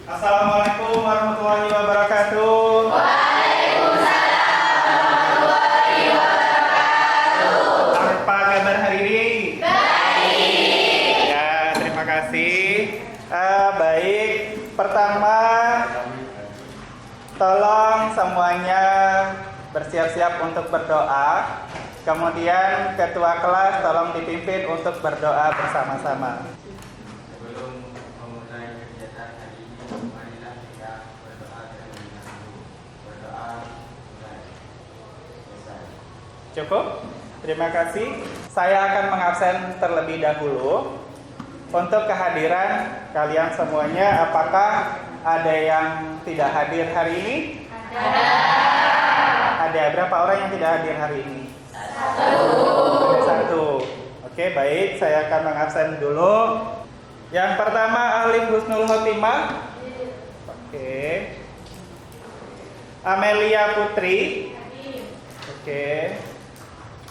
Assalamualaikum warahmatullahi wabarakatuh. Apa kabar hari ini? Baik. Ya, terima kasih. Baik. Pertama, tolong semuanya bersiap-siap untuk berdoa. Kemudian ketua kelas tolong dipimpin untuk berdoa bersama-sama. Sebelum memulai kegiatan hari ini, marilah kita berdoa terlebih dahulu. Berdoa mulai selesai. Cukup? Terima kasih. Saya akan mengabsen terlebih dahulu. Untuk kehadiran kalian semuanya, apakah ada yang tidak hadir hari ini? Ada berapa orang yang tidak hadir hari ini? Ada satu. Oke, baik. Saya akan mengabsen dulu. Yang pertama, Alim Husnul Khotimah. Oke. Amelia Putri. Oke.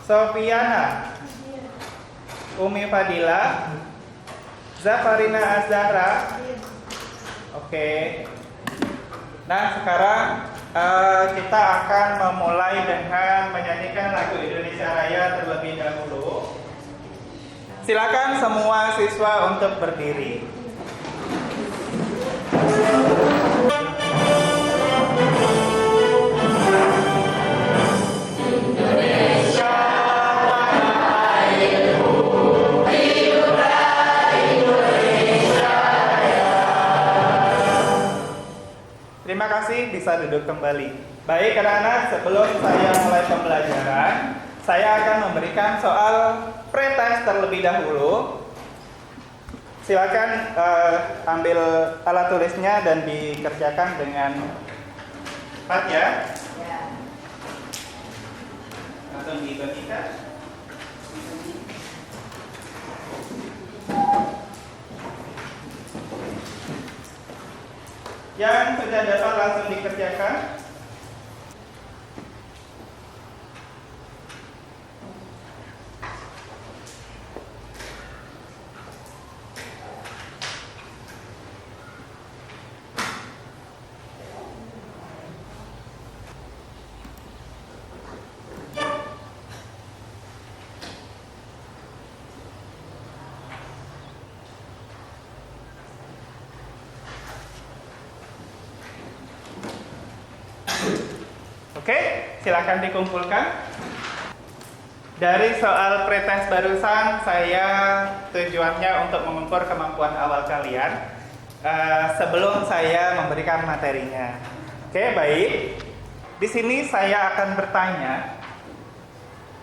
Sofiana. Umi Fadila. Zafarina Azhara. Oke. Nah, sekarang kita akan memulai dengan menyanyikan lagu Indonesia Raya terlebih dahulu. Silakan semua siswa untuk berdiri. Terima kasih, bisa duduk kembali. Baik anak-anak, sebelum saya mulai pembelajaran, saya akan memberikan soal pretest terlebih dahulu. Silakan ambil alat tulisnya dan dikerjakan dengan cepat ya. Langsung dibagikan. Yang sudah dapat langsung dikerjakan. Oke, silakan dikumpulkan. Dari soal pretest barusan, saya tujuannya untuk mengukur kemampuan awal kalian sebelum saya memberikan materinya. Oke, baik. Di sini saya akan bertanya,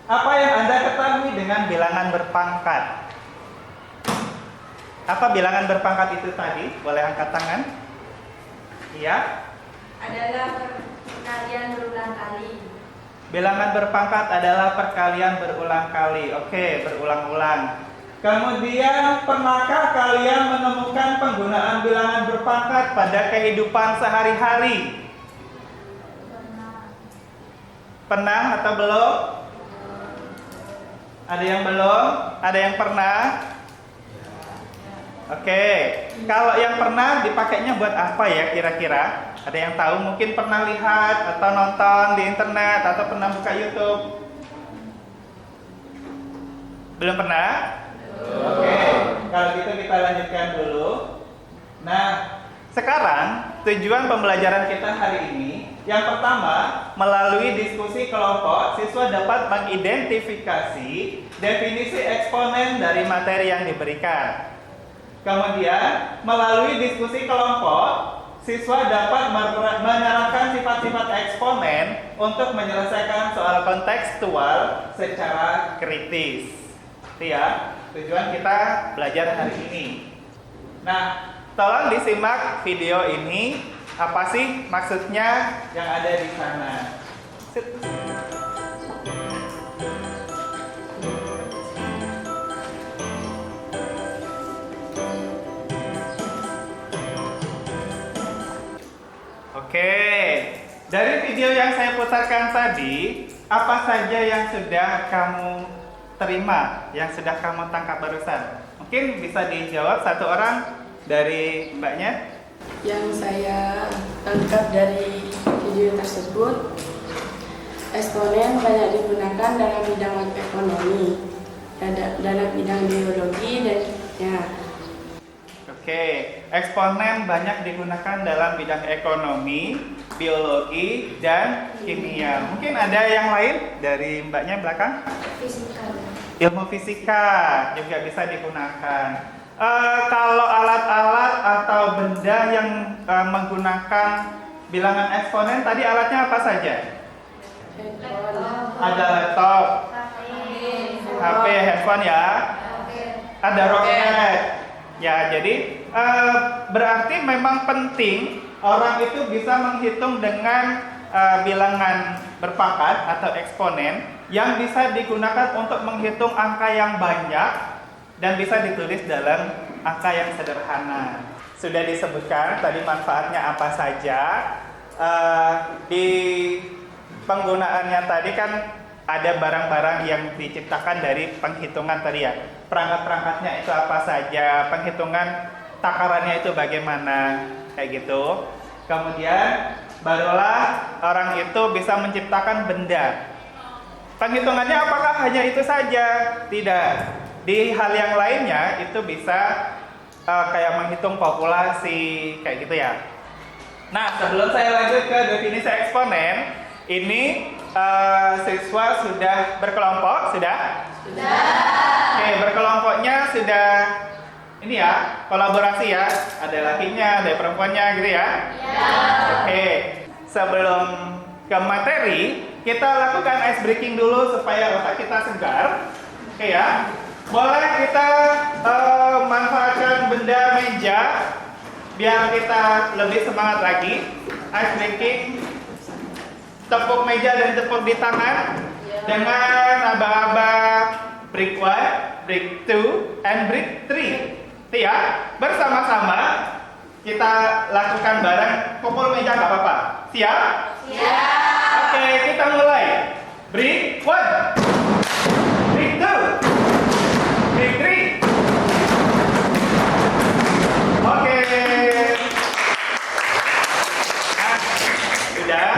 apa yang Anda ketahui dengan bilangan berpangkat? Apa bilangan berpangkat itu tadi? Boleh angkat tangan? Iya. Adalah perkalian berulang kali. Bilangan berpangkat adalah perkalian berulang kali. Oke, berulang-ulang. Kemudian, pernahkah kalian menemukan penggunaan bilangan berpangkat pada kehidupan sehari-hari? Pernah atau belum? Ada yang belum? Ada yang pernah? Oke, kalau yang pernah dipakainya buat apa ya kira-kira? Ada yang tahu? Mungkin pernah lihat atau nonton di internet atau pernah buka YouTube? Belum pernah? Oke, kalau gitu kita lanjutkan dulu. Nah, sekarang tujuan pembelajaran kita hari ini, yang pertama, melalui diskusi kelompok, siswa dapat mengidentifikasi definisi eksponen dari materi yang diberikan. Kemudian, melalui diskusi kelompok, siswa dapat menerapkan sifat-sifat eksponen untuk menyelesaikan soal kontekstual secara kritis. Itu ya, tujuan kita belajar hari ini. Nah, tolong disimak video ini. Apa sih maksudnya yang ada di sana? Oke, dari video yang saya putarkan tadi, apa saja yang sudah kamu terima, yang sudah kamu tangkap barusan? Mungkin bisa dijawab satu orang dari mbaknya. Yang saya tangkap dari video tersebut, eksponen banyak digunakan dalam bidang ekonomi, dalam bidang biologi, dan ya. Oke, eksponen banyak digunakan dalam bidang ekonomi, biologi, dan kimia. Mungkin ada yang lain dari mbaknya belakang? Fisika. Ilmu fisika juga bisa digunakan. Kalau alat-alat atau benda yang menggunakan bilangan eksponen, tadi alatnya apa saja? Ada laptop, HP, handphone ya. Ada roket. Ya, jadi berarti memang penting orang itu bisa menghitung dengan bilangan berpangkat atau eksponen yang bisa digunakan untuk menghitung angka yang banyak dan bisa ditulis dalam angka yang sederhana. Sudah disebutkan tadi manfaatnya apa saja. Di penggunaannya tadi kan ada barang-barang yang diciptakan dari penghitungan tadi ya. Perangkat-perangkatnya itu apa saja, penghitungan takarannya itu bagaimana, kayak gitu. Kemudian barulah orang itu bisa menciptakan benda. Penghitungannya apakah hanya itu saja? Tidak. Di hal yang lainnya itu bisa kayak menghitung populasi, kayak gitu ya. Nah, sebelum saya lanjut ke definisi eksponen, ini siswa sudah berkelompok, sudah? Sudah. Oke, berkelompoknya sudah ini ya, kolaborasi ya. Ada lakinya, ada perempuannya gitu ya. Iya. Oke, sebelum ke materi, kita lakukan ice breaking dulu supaya otak kita segar. Oke ya. Boleh kita manfaatkan benda meja biar kita lebih semangat lagi. Ice breaking, tepuk meja dan tepuk di tangan dengan aba-aba break 1, break 2, and break 3. Ya, bersama-sama kita lakukan bareng. Pukul meja nggak apa-apa. Siap? Siap. Oke, kita mulai. Break 1, break 2, break 3. Oke. Nah, sudah.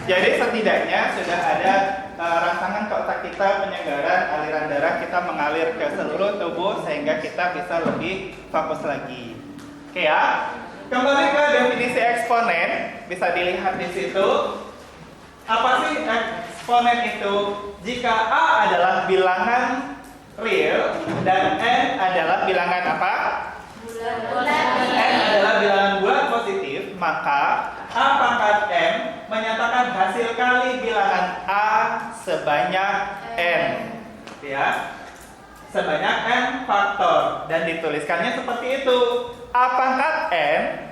Jadi setidaknya sudah ada rangsangan ke otak kita, penyegaran aliran darah kita mengalir ke seluruh tubuh sehingga kita bisa lebih fokus lagi. Oke ya. Kembali ke definisi eksponen, bisa dilihat di situ. Apa sih eksponen itu? Jika A adalah bilangan real dan N adalah bilangan apa? N adalah bilangan bulat positif, maka A pangkat M menyatakan hasil kali bilangan A sebanyak N, ya, sebanyak N faktor, dan dituliskannya seperti itu. A pangkat N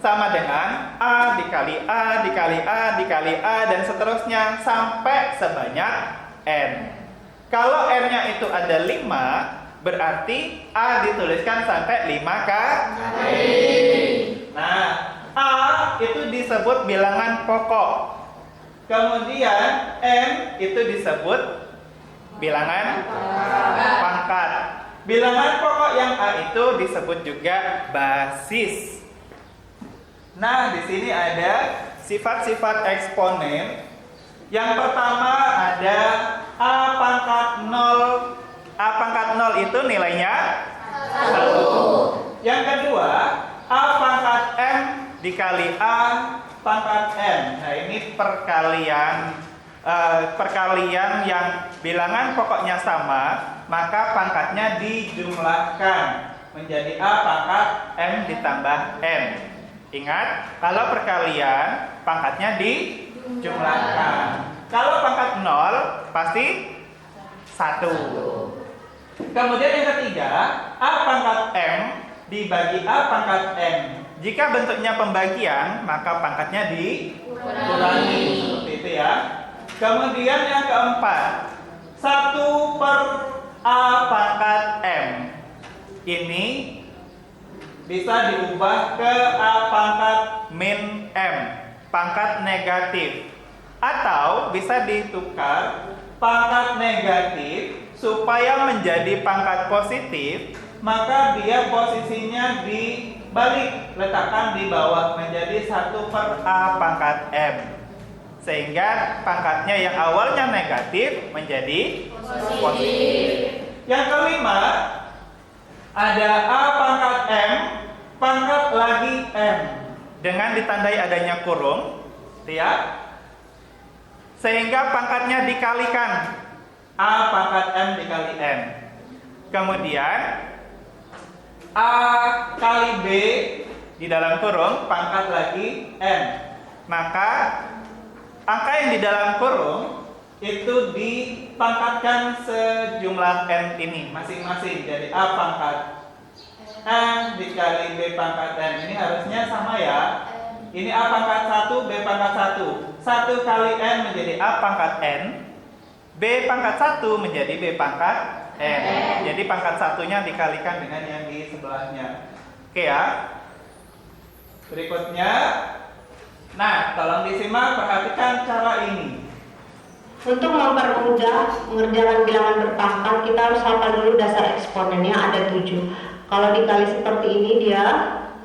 sama dengan A dikali A dikali A dikali A dan seterusnya sampai sebanyak N. Kalau N-nya itu ada 5, berarti A dituliskan sampai 5 kali. Nah, A itu disebut bilangan pokok. Kemudian N itu disebut bilangan pangkat. Bilangan pokok yang A itu disebut juga basis. Nah, di sini ada sifat-sifat eksponen. Yang pertama ada A pangkat 0. A pangkat 0 itu nilainya 1. Yang kedua, A pangkat M dikali A pangkat M. Nah, ini perkalian yang bilangan pokoknya sama, maka pangkatnya dijumlahkan menjadi A pangkat M ditambah N. Ingat, kalau perkalian pangkatnya dijumlahkan. Kalau pangkat 0 pasti 1. Kemudian yang ketiga, A pangkat M dibagi A pangkat M. Jika bentuknya pembagian, maka pangkatnya dikurangi. Seperti itu ya. Kemudian yang keempat, 1 per A pangkat M. Ini bisa diubah ke A pangkat min M, pangkat negatif. Atau bisa ditukar pangkat negatif supaya menjadi pangkat positif, maka dia posisinya di balik, letakkan di bawah menjadi 1/A pangkat M. Sehingga pangkatnya yang awalnya negatif menjadi positif. Yang kelima, ada A pangkat M, pangkat lagi M. Dengan ditandai adanya kurung, lihat. Sehingga pangkatnya dikalikan. A pangkat M dikali M. Kemudian A kali B di dalam kurung, pangkat lagi M. Maka angka yang di dalam kurung itu dipangkatkan sejumlah M ini masing-masing. Jadi A pangkat M dikali B pangkat M. Ini harusnya sama ya. Ini A pangkat 1, B pangkat 1. 1 kali N menjadi A pangkat N. B pangkat 1 menjadi B pangkat N. Jadi pangkat satunya dikalikan dengan yang di sebelahnya. Oke ya. Berikutnya. Nah, tolong disimak, perhatikan cara ini. Untuk mempermudah mengerjakan bilangan berpangkat, kita harus hafal dulu dasar eksponennya ada 7. Kalau dikali seperti ini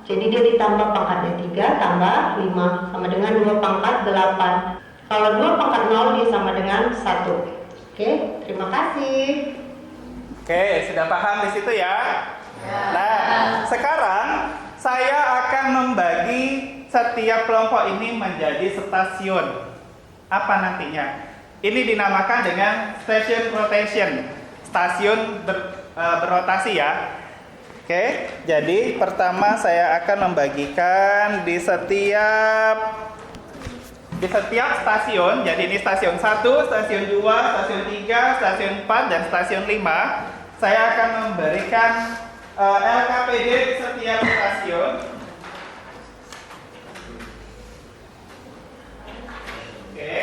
jadi dia ditambah pangkatnya 3 tambah 5 sama dengan 2 pangkat 8. Kalau 2 pangkat 0 dia sama dengan 1. Oke, terima kasih. Oke, sudah paham di situ ya? Nah, sekarang saya akan membagi setiap kelompok ini menjadi stasiun. Apa nantinya? Ini dinamakan dengan station rotation. Stasiun berrotasi ya. Oke, jadi pertama saya akan membagikan di setiap stasiun. Jadi ini stasiun 1, stasiun 2, stasiun 3, stasiun 4, dan stasiun 5. Saya akan memberikan LKPD di setiap stasiun. Oke.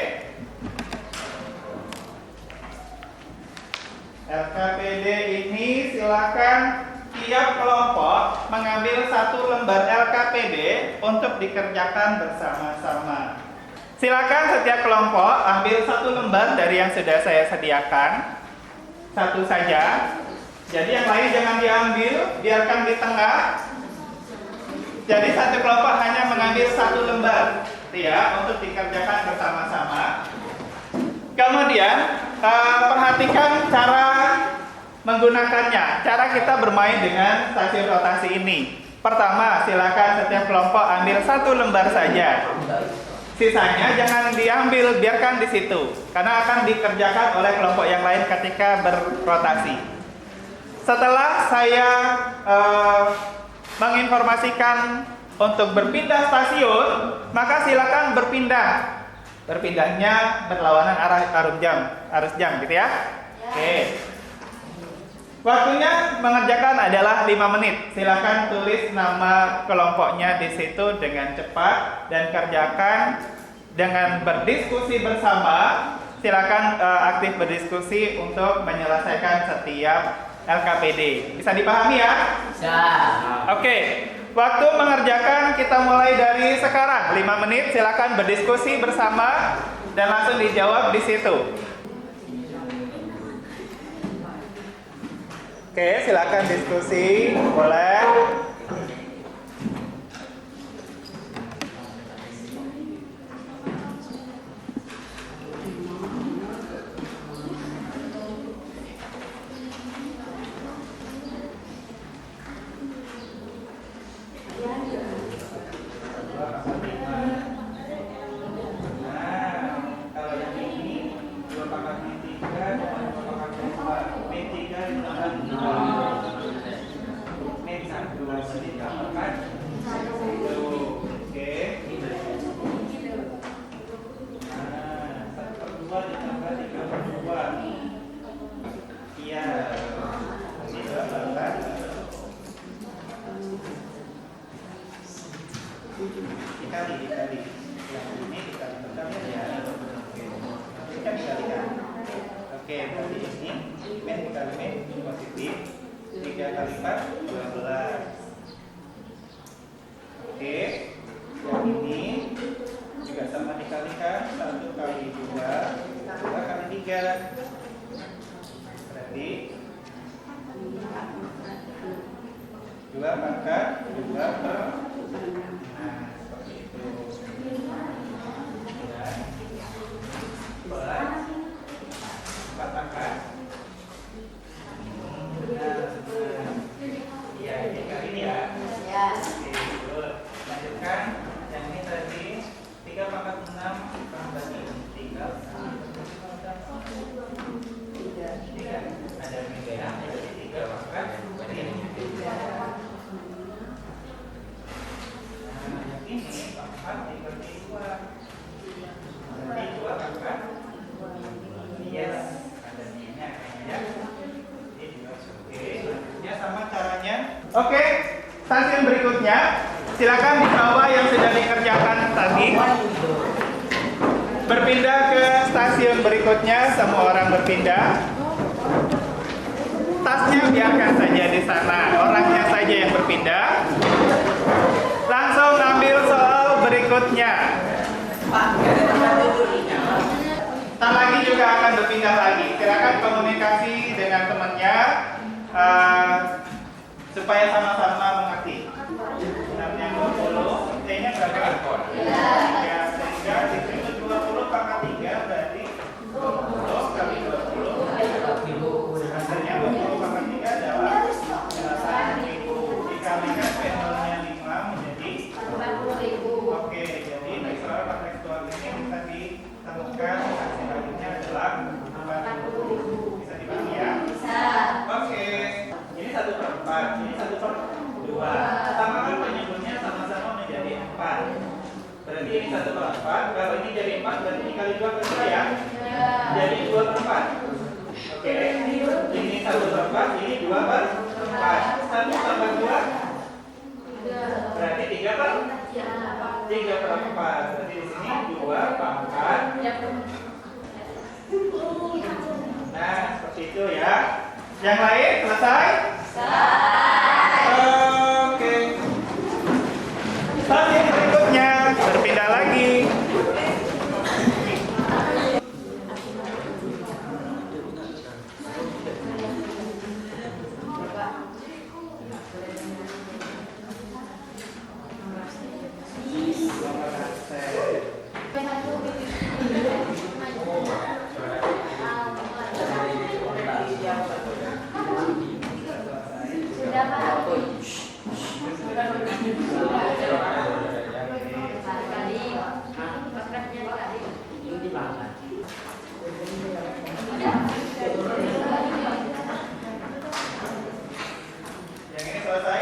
LKPD ini silakan tiap kelompok mengambil 1 lembar LKPD untuk dikerjakan bersama-sama. Silakan setiap kelompok ambil 1 lembar dari yang sudah saya sediakan. 1 saja. Jadi yang lain jangan diambil, biarkan di tengah. Jadi 1 kelompok hanya mengambil 1 lembar ya, untuk dikerjakan bersama-sama. Kemudian perhatikan cara menggunakannya. Cara kita bermain dengan stasiun rotasi ini. Pertama, silakan setiap kelompok ambil 1 lembar saja. Sisanya jangan diambil, biarkan di situ, karena akan dikerjakan oleh kelompok yang lain ketika berrotasi. Setelah saya menginformasikan untuk berpindah stasiun, maka silakan berpindah. Berpindahnya berlawanan arus jam gitu ya. Oke. Waktunya mengerjakan adalah 5 menit. Silakan tulis nama kelompoknya di situ dengan cepat dan kerjakan dengan berdiskusi bersama. Silakan aktif berdiskusi untuk menyelesaikan setiap LKPD. Bisa dipahami ya? Bisa. Oke. Waktu mengerjakan kita mulai dari sekarang 5 menit. Silakan berdiskusi bersama dan langsung dijawab di situ. Oke, silakan diskusi, boleh. Dikali. Yang ini dikali ya. Ini kan dikalikan. Oke, berarti ini min dikali min positif. 3 kali 4 12. Oke. Yang ini juga sama dikalikan 1 kali 2 kali 3. Berarti 2 pangkat juga ke nah seperti itu. Boleh empat pangkat. Iya, ini kali ini ya. Ya. Oke, good. Lanjutkan. Yang ini tadi 3 pangkat 6 tambah 3. Ada beda ya. Jadi 3 pangkat 3. Nah, yang ini pangkat dibagi 2. Berarti 2 pangkat. Yes. Ada minyak kayaknya. Ini juga oke. Selanjutnya sama caranya. Oke. Stasiun berikutnya, silakan di bawah yang sudah dikerjakan tadi. Berpindah ke stasiun berikutnya, semua orang berpindah. Tasnya biarkan saja di sana, orangnya saja yang berpindah. Langsung ambil soal berikutnya. Ntar lagi juga akan berpindah lagi. Silakan komunikasi dengan temannya. Supaya sama-sama mengerti. Benarnya 20, T-nya berapa? Ya, sehingga disitu 20 pangkat 3 berarti 20 kali 20. Hasilnya 20 pangkat 3 adalah 8.000. Dikalikan penolnya 5 menjadi 40.000. oke, jadi soal kontekstual ini bisa ditemukan hasil akhirnya adalah 40.000. Bisa dibagi ya? Bisa. Oke. Ini 1/4, ini 1/2. Samakan penyebutnya sama-sama menjadi 4. Berarti ini 1/4. Kalau ini jadi 4, berarti dikali 2 berapa ya? Jadi 2/4. Oke. Ini 1/4, ini 2/4. 1 tambah 2 berarti 3/4. Berarti di sini 2 pangkat. Nah, seperti itu ya. Yang lain selesai? Oke. Stasiun berikutnya berpindah lagi. Yang ini selesai?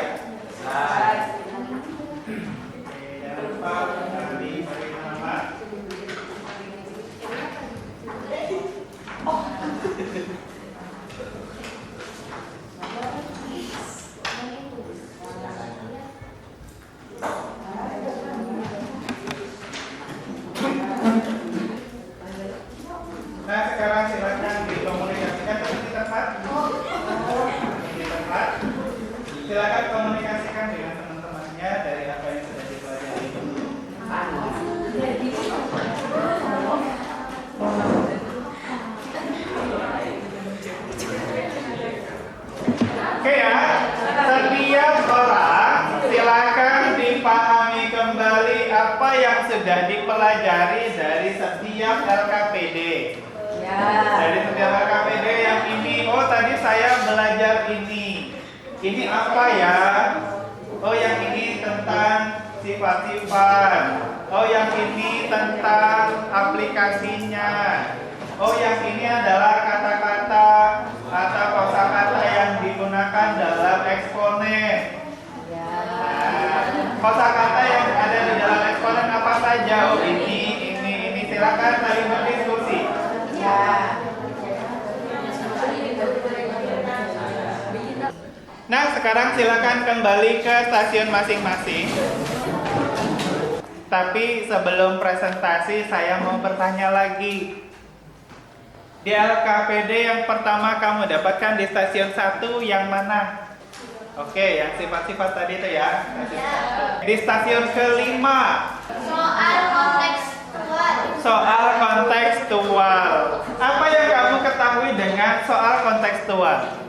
Oke, jangan lupa nanti beri nama. Nah, sekarang silakan dikomunikasikan di tempat. Di tempat. Silakan komunikasikan dengan teman-temannya dari apa yang sudah dipelajari. Oke ya, setiap orang silakan dipahami kembali apa yang sudah dipelajari dari setiap LKPD. Dari setiap LKPD yang ini, oh tadi saya belajar ini. Ini apa ya? Oh yang ini tentang sifat-sifat. Oh yang ini tentang aplikasinya. Oh yang ini adalah kata-kata atau kosakata yang digunakan dalam eksponen. Kosakata yang ada di dalam eksponen apa saja? Oh ini. Silakan saling berdiskusi. Nah, sekarang silakan kembali ke stasiun masing-masing. Tapi sebelum presentasi saya mau bertanya lagi. Di LKPD yang pertama kamu dapatkan di stasiun 1 yang mana? Oke, yang sifat-sifat tadi itu ya. Di stasiun kelima. Soal kontekstual. Apa yang kamu ketahui dengan soal kontekstual?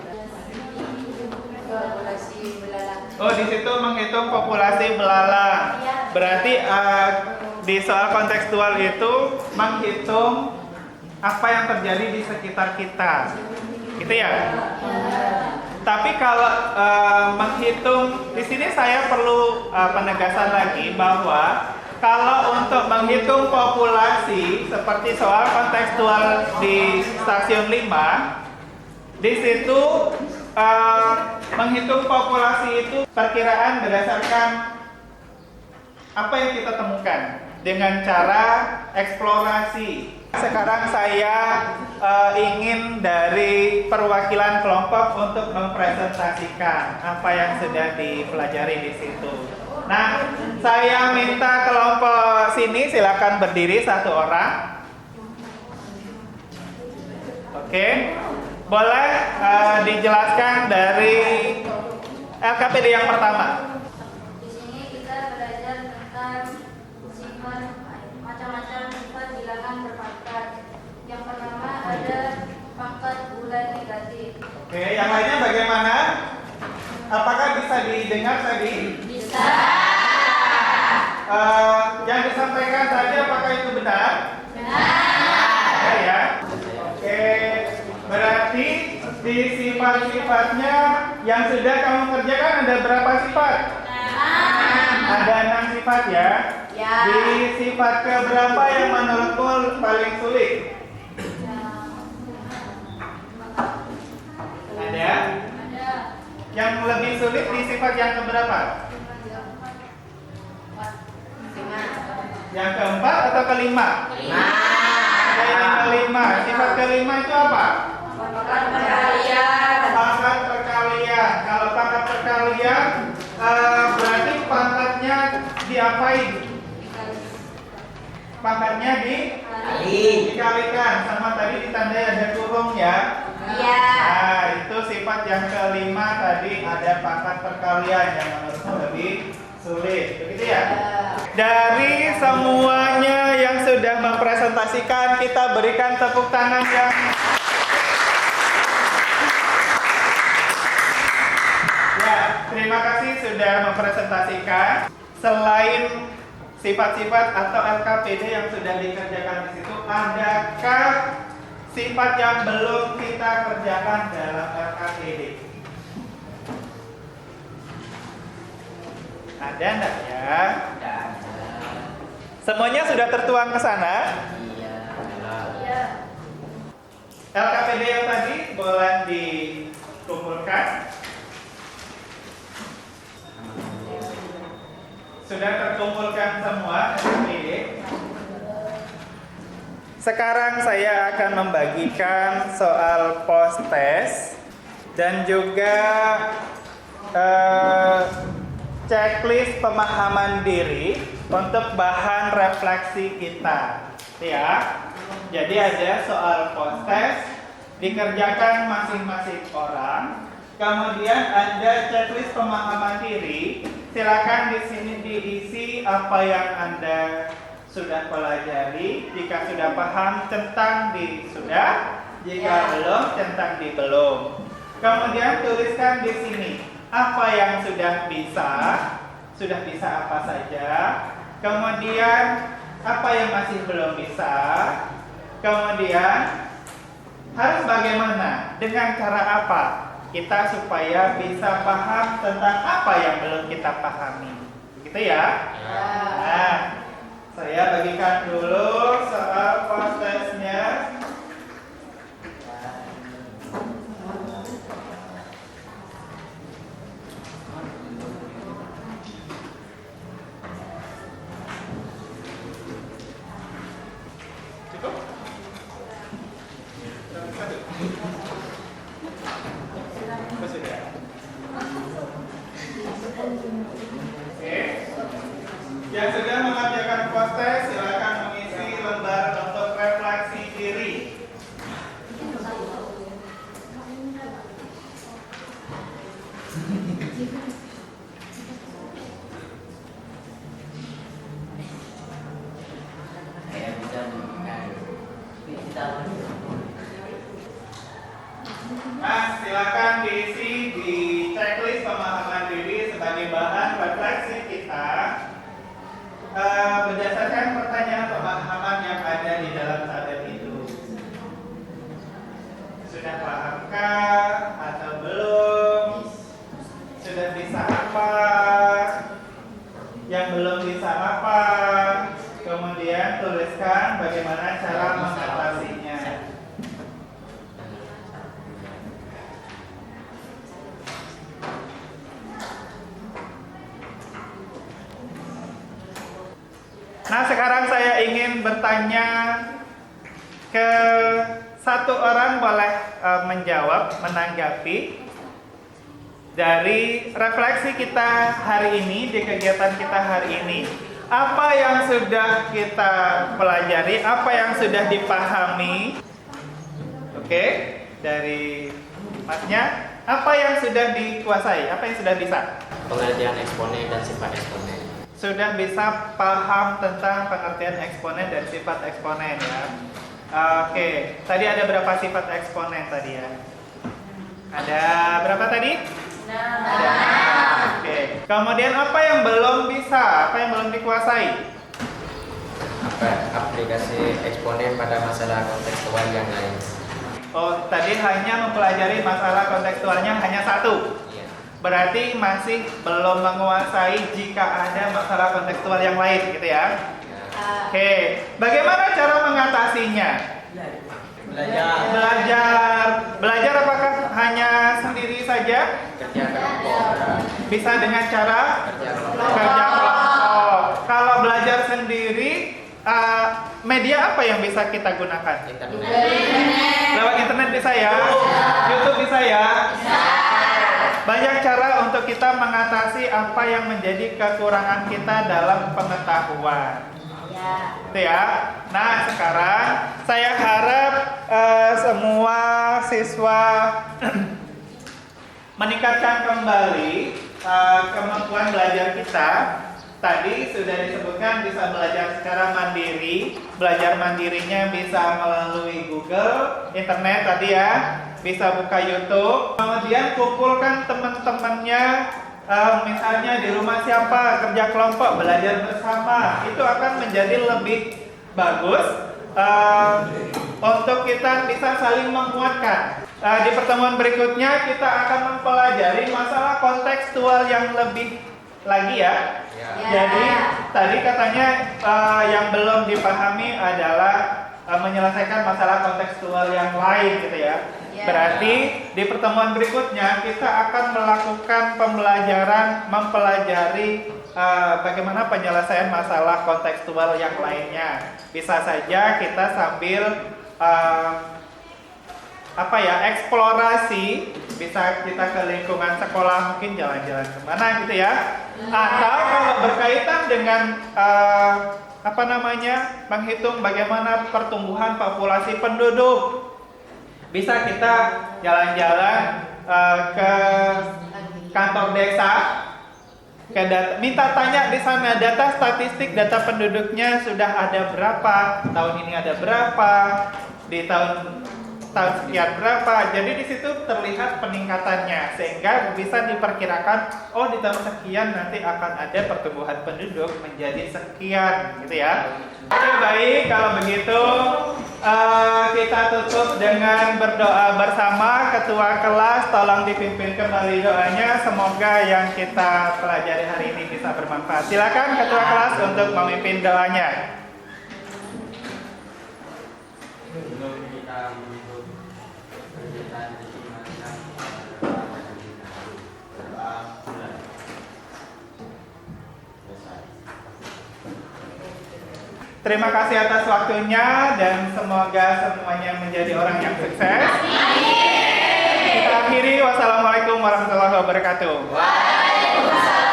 Oh, di situ menghitung populasi belalang. Berarti di soal kontekstual itu menghitung apa yang terjadi di sekitar kita. Gitu ya? Tapi kalau menghitung, di sini saya perlu penegasan lagi bahwa kalau untuk menghitung populasi seperti soal kontekstual di stasiun 5, di situ menghitung populasi itu perkiraan berdasarkan apa yang kita temukan dengan cara eksplorasi. Sekarang saya ingin dari perwakilan kelompok untuk mempresentasikan apa yang sudah dipelajari di situ. Nah, saya minta kelompok sini silakan berdiri satu orang. Oke, boleh dijelaskan dari LKPD yang pertama. Di sini kita belajar tentang sifat macam-macam sifat bilangan berpangkat. Yang pertama ada pangkat bulan negatif. Oke, yang lainnya bagaimana? Apakah bisa didengar tadi? Bisa. Yang disampaikan tadi apakah itu benar? Benar. Ya. Oke, berarti di sifat-sifatnya yang sudah kamu kerjakan ada berapa sifat? Ada 6 sifat ya? Ya. Di sifat keberapa yang menurutmu paling sulit? Ada? Ada. Yang lebih sulit di sifat yang keberapa? Yang keempat atau kelima? Ada yang kelima. Sifat kelima itu apa? Pangkat perkalian. Pangkat perkalian. Kalau pangkat perkalian berarti pangkatnya diapain? Pangkatnya dikalikan. Sama tadi ditandai ada kurung ya. Iya. Nah, itu sifat yang kelima tadi ada pangkat perkalian yang menurutmu lebih sulit. Begitu ya? Dari semuanya yang sudah mempresentasikan, kita berikan tepuk tangan yang ya, terima kasih sudah mempresentasikan. Selain sifat-sifat atau LKPD yang sudah dikerjakan di situ, adakah sifat yang belum kita kerjakan dalam LKPD? Ada enggak ya? Semuanya sudah tertuang ke sana? Iya. LKPD yang tadi boleh dikumpulkan. Sudah terkumpulkan semua LKPD. Sekarang saya akan membagikan soal post test dan juga checklist pemahaman diri untuk bahan refleksi kita, ya. Jadi ada soal post test dikerjakan masing-masing orang. Kemudian ada checklist pemahaman diri. Silakan di sini diisi apa yang Anda sudah pelajari. Jika sudah paham, centang di sudah. Jika belum, centang di belum. Kemudian tuliskan di sini apa yang sudah bisa apa saja. Kemudian apa yang masih belum bisa. Kemudian harus bagaimana, dengan cara apa kita supaya bisa paham tentang apa yang belum kita pahami. Gitu ya? Nah, saya bagikan dulu soal post testnya. Cukup? Satu. Oh, sudah. Oke. Yang sudah mengerjakan post test silakan mengisi lembar untuk refleksi diri. Mas, silakan diisi di checklist pemahaman diri sebagai bisa hafal. Kemudian tuliskan bagaimana cara mengatasinya. Nah, sekarang saya ingin bertanya ke satu orang, boleh menjawab, menanggapi dari refleksi kita hari ini, di kegiatan kita hari ini. Apa yang sudah kita pelajari, apa yang sudah dipahami? Oke, dari Masnya, apa yang sudah dikuasai, apa yang sudah bisa? Pengertian eksponen dan sifat eksponen. Sudah bisa paham tentang pengertian eksponen dan sifat eksponen ya. Oke, tadi ada berapa sifat eksponen tadi ya? Ada berapa tadi? Ada. Oke. Kemudian apa yang belum bisa? Apa yang belum dikuasai? Aplikasi eksponen pada masalah kontekstual yang lain. Oh, tadi hanya mempelajari masalah kontekstualnya hanya satu. Iya. Berarti masih belum menguasai jika ada masalah kontekstual yang lain gitu ya. Oke, bagaimana cara mengatasinya? Belajar apakah hanya sendiri saja? Kerja kelompok. Bisa dengan cara Kerja kerja kelompok. Kalau belajar sendiri, media apa yang bisa kita gunakan? Internet. Lewat internet bisa ya? YouTube bisa ya? Banyak cara untuk kita mengatasi apa yang menjadi kekurangan kita dalam pengetahuan. Itu ya. Nah, sekarang saya harap semua siswa meningkatkan kembali kemampuan belajar kita. Tadi sudah disebutkan bisa belajar secara mandiri. Belajar mandirinya bisa melalui Google, internet tadi ya. Bisa buka YouTube. Kemudian kumpulkan teman-temannya. Misalnya di rumah siapa, kerja kelompok, belajar bersama, itu akan menjadi lebih bagus untuk kita bisa saling menguatkan. Di pertemuan berikutnya kita akan mempelajari masalah kontekstual yang lebih lagi ya. Jadi tadi katanya yang belum dipahami adalah menyelesaikan masalah kontekstual yang lain gitu ya. Berarti di pertemuan berikutnya kita akan melakukan pembelajaran, mempelajari bagaimana penyelesaian masalah kontekstual yang lainnya. Bisa saja kita sambil eksplorasi, bisa kita ke lingkungan sekolah, mungkin jalan-jalan kemana gitu ya. Atau kalau berkaitan dengan menghitung bagaimana pertumbuhan populasi penduduk, bisa kita jalan-jalan ke kantor desa, minta tanya di sana data statistik, data penduduknya sudah ada berapa, tahun ini ada berapa, di tahun sekian berapa. Jadi di situ terlihat peningkatannya, sehingga bisa diperkirakan di tahun sekian nanti akan ada pertumbuhan penduduk menjadi sekian gitu ya. Oke, baik, kalau begitu kita tutup dengan berdoa bersama. Ketua kelas tolong dipimpin kembali doanya, semoga yang kita pelajari hari ini bisa bermanfaat. Silakan ketua kelas untuk memimpin doanya. Sebelum kita menutup kegiatan ini, mari kita berdoa. Terima kasih atas waktunya dan semoga semuanya menjadi orang yang sukses. Kita akhiri, wassalamualaikum warahmatullahi wabarakatuh. Waalaikumsalam.